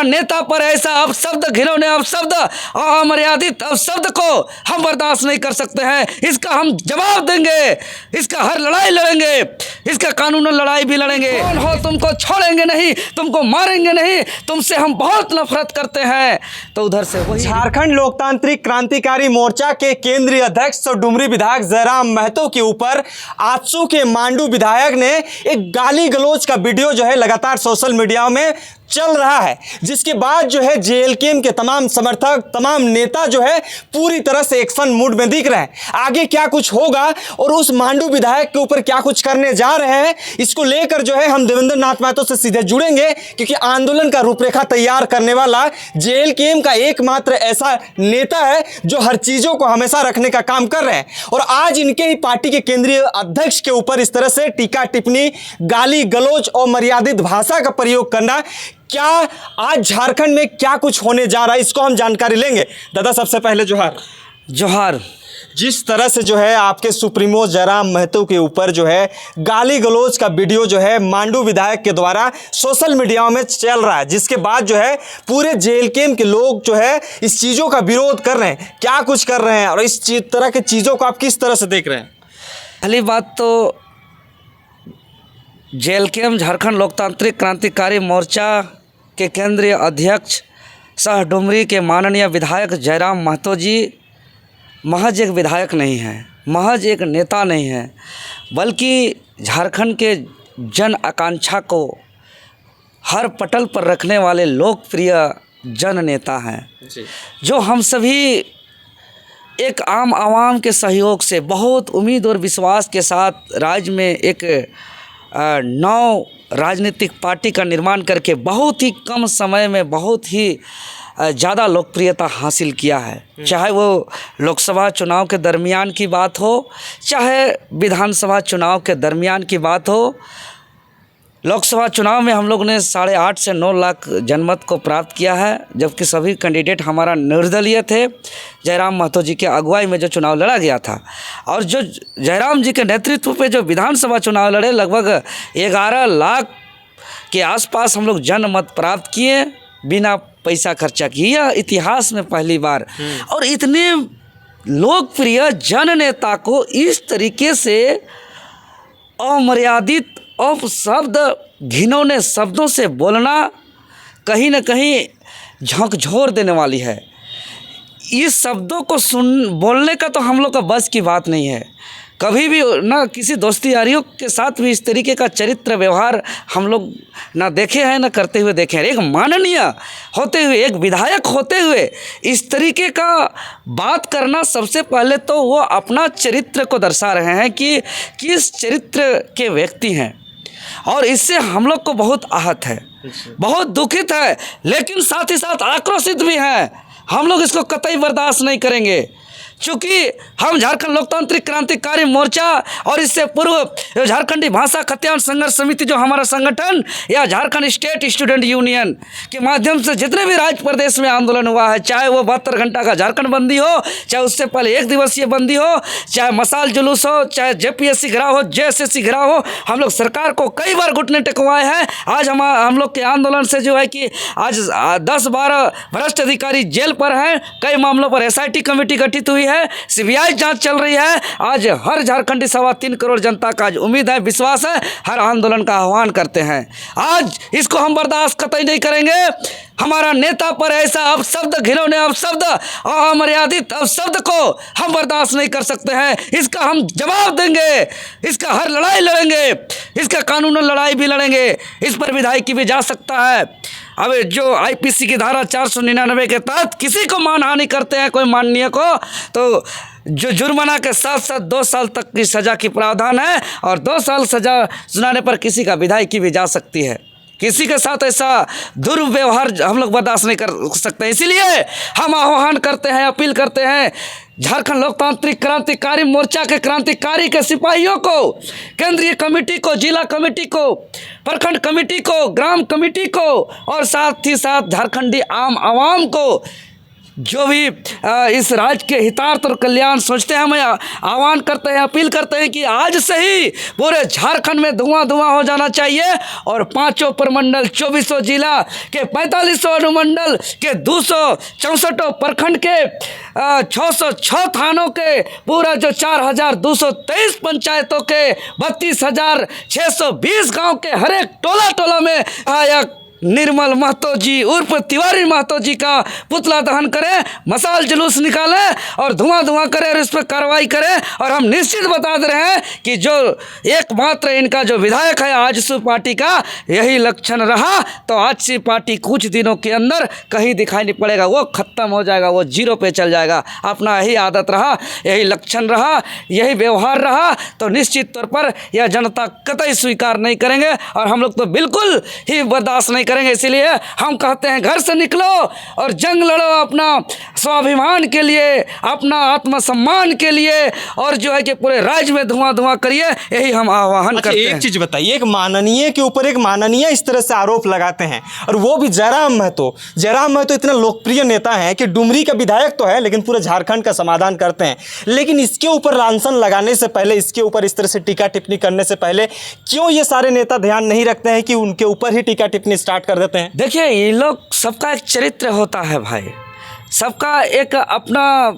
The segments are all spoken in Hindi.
नेता पर ऐसा अपशब्द, घिनौने अपशब्द, अमर्यादित अपशब्द को हम बर्दाश्त नहीं कर सकते हैं। इसका हम जवाब देंगे, इसका हर लड़ाई लड़ेंगे, इसका कानूनी लड़ाई भी लड़ेंगे। कौन हो, तुमको छोड़ेंगे नहीं, तुमको मारेंगे नहीं, तुमसे हम बहुत नफरत करते हैं। तो उधर से वही झारखंड लोकतांत्रिक क्रांतिकारी मोर्चा के केंद्रीय अध्यक्ष और डुमरी विधायक जयराम महतो के ऊपर आजसू के मांडू विधायक ने एक गाली गलौज का वीडियो जो है लगातार सोशल मीडिया में चल रहा है, जिसके बाद जो है जेएलकेएम के तमाम समर्थक, तमाम नेता जो है पूरी तरह से एक्शन मूड में दिख रहे हैं। आगे क्या कुछ होगा और उस मांडू विधायक के ऊपर क्या कुछ करने जा रहे हैं, इसको लेकर जो है हम देवेंद्र नाथ महतो से सीधे जुड़ेंगे, क्योंकि आंदोलन का रूपरेखा तैयार करने वाला जेएलकेएम का एकमात्र ऐसा नेता है जो हर चीजों को हमेशा रखने का काम कर रहे हैं। और आज इनके ही पार्टी के केंद्रीय अध्यक्ष के ऊपर इस तरह से टीका टिप्पणी, गाली गलौज और मर्यादित भाषा का प्रयोग करना, क्या आज झारखंड में क्या कुछ होने जा रहा है, इसको हम जानकारी लेंगे। दादा, सबसे पहले जोहार। जोहार। जिस तरह से जो है आपके सुप्रीमो जयराम महतो के ऊपर जो है गाली गलौज का वीडियो जो है मांडू विधायक के द्वारा सोशल मीडिया में चल रहा है, जिसके बाद जो है पूरे जेएलकेएम के लोग जो है इस चीज़ों का विरोध कर रहे हैं, क्या कुछ कर रहे हैं और इस तरह की चीज़ों को आप किस तरह से देख रहे हैं? पहली बात तो जेएलकेएम झारखंड लोकतांत्रिक क्रांतिकारी मोर्चा के केंद्रीय अध्यक्ष सह डुमरी के माननीय विधायक जयराम महतो जी महज एक विधायक नहीं हैं, महज एक नेता नहीं हैं, बल्कि झारखंड के जन आकांक्षा को हर पटल पर रखने वाले लोकप्रिय जन नेता हैं, जो हम सभी एक आम आवाम के सहयोग से बहुत उम्मीद और विश्वास के साथ राज्य में एक नौ राजनीतिक पार्टी का निर्माण करके बहुत ही कम समय में बहुत ही ज़्यादा लोकप्रियता हासिल किया है। चाहे वो लोकसभा चुनाव के दरमियान की बात हो, चाहे विधानसभा चुनाव के दरमियान की बात हो। लोकसभा चुनाव में हम लोग ने 8.5 से 9 लाख जनमत को प्राप्त किया है, जबकि सभी कैंडिडेट हमारा निर्दलीय थे। जयराम महतो जी के अगुवाई में जो चुनाव लड़ा गया था और जो जयराम जी के नेतृत्व पे जो विधानसभा चुनाव लड़े, लगभग 11 लाख के आसपास हम लोग जनमत प्राप्त किए बिना पैसा खर्चा किए। यह इतिहास में पहली बार। और इतने लोकप्रिय जन नेता को इस तरीके से अमर्यादित अपशब्द, घिनौने शब्दों से बोलना कहीं न कहीं झकझोर देने वाली है। इस शब्दों को बोलने का तो हम लोग का बस की बात नहीं है। कभी भी ना किसी दोस्ती यारियों के साथ भी इस तरीके का चरित्र व्यवहार हम लोग ना देखे हैं, ना करते हुए देखे हैं। एक माननीय होते हुए, एक विधायक होते हुए इस तरीके का बात करना, सबसे पहले तो वो अपना चरित्र को दर्शा रहे हैं कि किस चरित्र के व्यक्ति हैं, और इससे हम लोग को बहुत आहत है, बहुत दुखित है, लेकिन साथ ही साथ आक्रोशित भी हैं। हम लोग इसको कतई बर्दाश्त नहीं करेंगे, चूँकि हम झारखंड लोकतांत्रिक क्रांतिकारी मोर्चा और इससे पूर्व झारखंडी भाषा खत्यान संघर्ष समिति जो हमारा संगठन, या झारखंड स्टेट स्टूडेंट यूनियन के माध्यम से जितने भी राज्य प्रदेश में आंदोलन हुआ है, चाहे वो 72 घंटा का झारखंड बंदी हो, चाहे उससे पहले 1 दिवसीय बंदी हो, चाहे मसाल जुलूस हो, चाहे जेपीएससी घिराव हो, जेएसएससी घिराव हो, हम लोग सरकार को कई बार घुटने टेकवाए हैं। आज हम लोग के आंदोलन से जो है कि आज 10-12 भ्रष्ट अधिकारी जेल पर हैं, कई मामलों पर एसआईटी कमेटी गठित हुई है, सीबीआई जांच चल रही है। आज हर झारखंडी 3.25 करोड़ जनता का आज उम्मीद है, विश्वास है, हर आंदोलन का आह्वान करते हैं। आज इसको हम बर्दाश्त कतई नहीं करेंगे। हमारा नेता पर ऐसा अपशब्द, घिनौने अपशब्द, अमर्यादित अपशब्द को हम बर्दाश्त नहीं कर सकते हैं। इसका हम जवाब देंगे, इसका हर लड़ाई लड़ेंगे, इसका कानूनी लड़ाई भी लड़ेंगे। इस पर विधायक भी जा सकता है। अब जो आईपीसी की धारा 499 के तहत किसी को मानहानि करते हैं कोई माननीय को, तो जो जुर्माना के साथ साथ 2 साल तक की सज़ा की प्रावधान है, और 2 साल सज़ा सुनाने पर किसी का विधायकी भी जा सकती है। किसी के साथ ऐसा दुर्व्यवहार हम लोग बर्दाश्त नहीं कर सकते। इसीलिए हम आह्वान करते हैं, अपील करते हैं झारखंड लोकतांत्रिक क्रांतिकारी मोर्चा के क्रांतिकारी के सिपाहियों को, केंद्रीय कमेटी को, जिला कमेटी को, प्रखंड कमेटी को, ग्राम कमेटी को, और साथ ही साथ झारखंडी आम आवाम को जो भी इस राज्य के हितार्थ और कल्याण सोचते हैं, हमें आह्वान करते हैं, अपील करते हैं कि आज से ही पूरे झारखंड में धुआं धुआं हो जाना चाहिए और 5 प्रमंडल, 2400 जिला के 4500 अनुमंडल के 264 प्रखंड के 606 थानों के पूरा जो 4223 पंचायतों के 32,620 गांव के हर एक टोला में विधायक निर्मल महतो जी उर्फ तिवारी महतो जी का पुतला दहन करें, मसाल जुलूस निकालें और धुआं करें और इस पर कार्रवाई करें। और हम निश्चित बता दे रहे हैं कि जो एकमात्र इनका जो विधायक है आजसू पार्टी का, यही लक्षण रहा तो आजसू पार्टी कुछ दिनों के अंदर कहीं दिखाई नहीं पड़ेगा, वो खत्म हो जाएगा, वो जीरो पे चल जाएगा। अपना यही आदत रहा, यही लक्षण रहा, यही व्यवहार रहा तो निश्चित तौर पर यह जनता कतई स्वीकार नहीं करेंगे और हम लोग तो बिल्कुल ही बर्दाश्त नहीं करेंगे। इसलिए हम कहते हैं घर से निकलो और जंग लड़ो अपना स्वाभिमान के लिए, अपना आत्मसम्मान के लिए और जो है कि पूरे राज्य में धुआं करिए, यही हम आह्वान करते हैं। एक चीज बताइए, एक माननीय के ऊपर एक माननीय इस तरह से आरोप लगाते हैं और वो भी जयराम महतो इतना लोकप्रिय नेता है कि डुमरी का विधायक तो है लेकिन पूरे झारखंड का समाधान करते हैं, लेकिन इसके ऊपर लांछन लगाने से पहले, इसके ऊपर इस तरह से टीका टिप्पणी करने से पहले क्यों ये सारे नेता ध्यान नहीं रखते हैं कि उनके ऊपर ही टीका टिप्पणी स्टार्ट कर देते हैं? देखिए, ये लोग सबका एक चरित्र होता है भाई, सबका एक अपना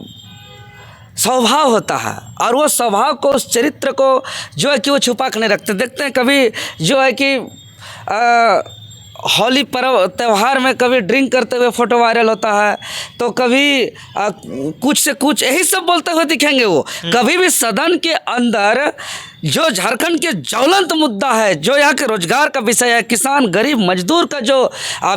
स्वभाव होता है और वो स्वभाव को, उस चरित्र को जो है कि वो छुपा कर नहीं रखते। देखते हैं कभी जो है कि होली पर्व त्यौहार में कभी ड्रिंक करते हुए फ़ोटो वायरल होता है, तो कभी कुछ से कुछ यही सब बोलते हुए दिखेंगे। वो कभी भी सदन के अंदर जो झारखंड के ज्वलंत मुद्दा है, जो यहाँ के रोजगार का विषय है, किसान गरीब मजदूर का जो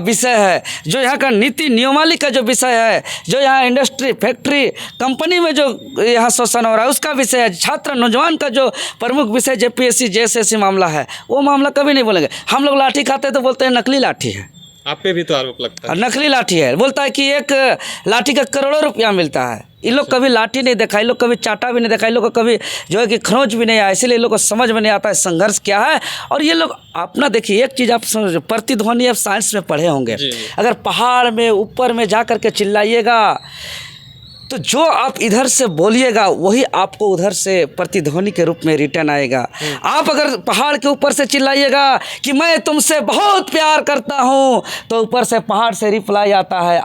विषय है, जो यहाँ का नीति नियमावली का जो विषय है, जो यहाँ इंडस्ट्री फैक्ट्री कंपनी में जो यहाँ शोषण हो रहा है उसका विषय है, छात्र नौजवान का जो प्रमुख विषय JPSC JSSC मामला है, वो मामला कभी नहीं बोलेंगे। हम लोग लाठी खाते हैं तो बोलते हैं नकली लाठी है, आप पे भी तो आरोप लगता है नकली लाठी है, बोलता है कि एक लाठी का करोड़ों रुपया मिलता है। इन लोग कभी लाठी नहीं देखा, इन लोग कभी चाटा भी नहीं देखा, इन लोग को कभी जो है कि खरोंच भी नहीं आया, इसीलिए इन लोग को समझ में नहीं आता है संघर्ष क्या है। और ये लोग अपना देखिए, एक चीज़ आप समझ, प्रतिध्वनि आप साइंस में पढ़े होंगे, अगर पहाड़ में ऊपर में जा कर के चिल्लाइएगा तो जो आप इधर से बोलिएगा वही आपको उधर से प्रतिध्वनि के रूप में रिटर्न आएगा। आप अगर पहाड़ के ऊपर से चिल्लाइएगा कि मैं तुमसे बहुत प्यार करता हूँ, तो ऊपर से पहाड़ से रिप्लाई आता है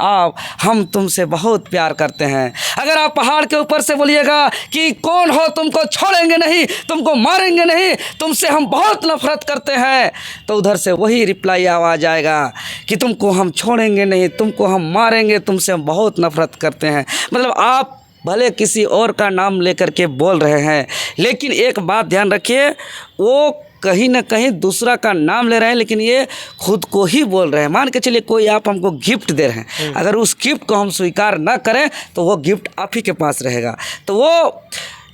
हम तुमसे बहुत प्यार करते हैं। अगर आप पहाड़ के ऊपर से बोलिएगा कि कौन हो, तुमको छोड़ेंगे नहीं, तुमको मारेंगे नहीं, तुमसे हम बहुत नफरत करते हैं, तो उधर से वही रिप्लाई आवाज़ आएगा कि तुमको हम छोड़ेंगे नहीं, तुमको हम मारेंगे, तुमसे हम बहुत नफरत करते हैं। मतलब आप भले किसी और का नाम लेकर के बोल रहे हैं, लेकिन एक बात ध्यान रखिए, वो कहीं ना कहीं दूसरा का नाम ले रहे हैं, लेकिन ये खुद को ही बोल रहे हैं। मान के चलिए कोई आप हमको गिफ्ट दे रहे हैं, अगर उस गिफ्ट को हम स्वीकार ना करें तो वो गिफ्ट आप ही के पास रहेगा। तो वो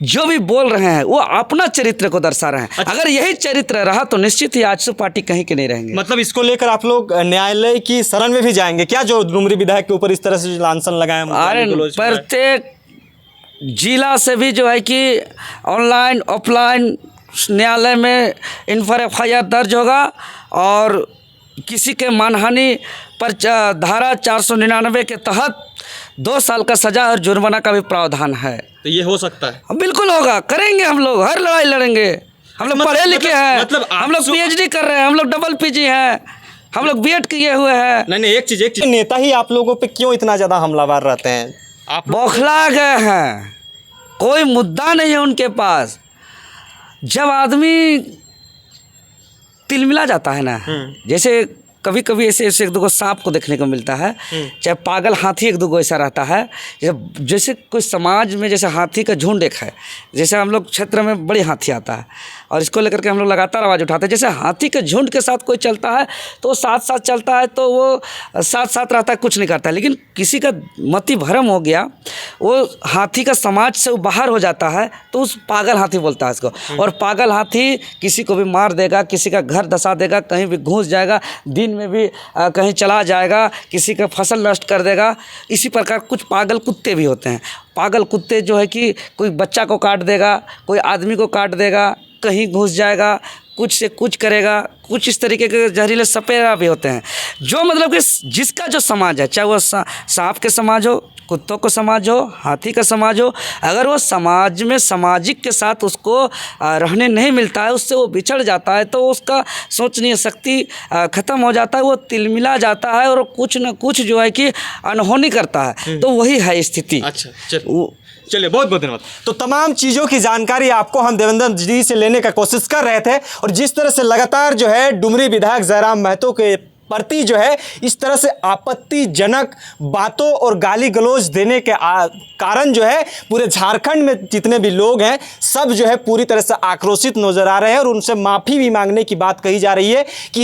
जो भी बोल रहे हैं वो अपना चरित्र को दर्शा रहे हैं। अगर यही चरित्र रहा तो निश्चित ही आजसू पार्टी कहीं के नहीं रहेंगे। मतलब इसको लेकर आप लोग न्यायालय की शरण में भी जाएंगे क्या, जो डुमरी विधायक के ऊपर इस तरह से लांछन लगाए? अरे प्रत्येक जिला से भी जो है कि ऑनलाइन ऑफलाइन न्यायालय में इन पर FIR दर्ज होगा और किसी के मानहानि पर धारा 499 के तहत 2 साल का सजा और जुर्माना का भी प्रावधान है। तो ये हो सकता है? बिल्कुल होगा, करेंगे हम लोग, हर लड़ाई लड़ेंगे। हम लोग पढ़े लिखे हैं, हम लोग PhD कर रहे हैं, हम लोग डबल PG हैं, हम लोग B.Ed किए हुए हैं। नहीं, एक चीज नेता ही आप लोगों पे क्यों इतना ज़्यादा हमलावर रहते हैं? आप बौखला गए हैं, कोई मुद्दा नहीं है उनके पास। जब आदमी तिलमिला जाता है ना, जैसे कभी कभी ऐसे 1-2 सांप को देखने को मिलता है, चाहे पागल हाथी 1-2 ऐसा रहता है, जैसे कोई समाज में जैसे हाथी का झुंड एक है, जैसे हम लोग क्षेत्र में बड़ी हाथी आता है और इसको लेकर के हम लोग लगातार आवाज़ उठाते हैं। जैसे हाथी के झुंड के साथ कोई चलता है तो वो साथ साथ चलता है, तो वो साथ साथ रहता है, कुछ नहीं करता है। लेकिन किसी का मति भ्रम हो गया, वो हाथी का समाज से बाहर हो जाता है, तो उस पागल हाथी बोलता है इसको। और पागल हाथी किसी को भी मार देगा, किसी का घर धसा देगा, कहीं भी घुस जाएगा, दिन में भी कहीं चला जाएगा, किसी का फसल नष्ट कर देगा। इसी प्रकार कुछ पागल कुत्ते भी होते हैं। पागल कुत्ते जो है कि कोई बच्चा को काट देगा, कोई आदमी को काट देगा, कहीं घुस जाएगा, कुछ से कुछ करेगा, कुछ इस तरीके के जहरीले सपेरा भी होते हैं, जो मतलब कि जिसका जो समाज है, चाहे वो सांप के समाज हो, कुत्तों का समाज हो, हाथी का समाज हो, अगर वो समाज में सामाजिक के साथ उसको रहने नहीं मिलता है, उससे वो बिछड़ जाता है, तो उसका सोचने शक्ति ख़त्म हो जाता है, वो तिलमिला जाता है और कुछ न कुछ जो है कि अनहोनी करता है। तो वही है स्थिति। अच्छा, चलिए बहुत बहुत धन्यवाद। तो तमाम चीज़ों की जानकारी आपको हम देवेंद्र जी से लेने का कोशिश कर रहे थे, और जिस तरह से लगातार जो है डुमरी विधायक जयराम महतो के प्रति जो है इस तरह से आपत्तिजनक बातों और गाली गलौज देने के कारण जो है पूरे झारखंड में जितने भी लोग हैं सब जो है पूरी तरह से आक्रोशित नजर आ रहे हैं, और उनसे माफ़ी भी मांगने की बात कही जा रही है कि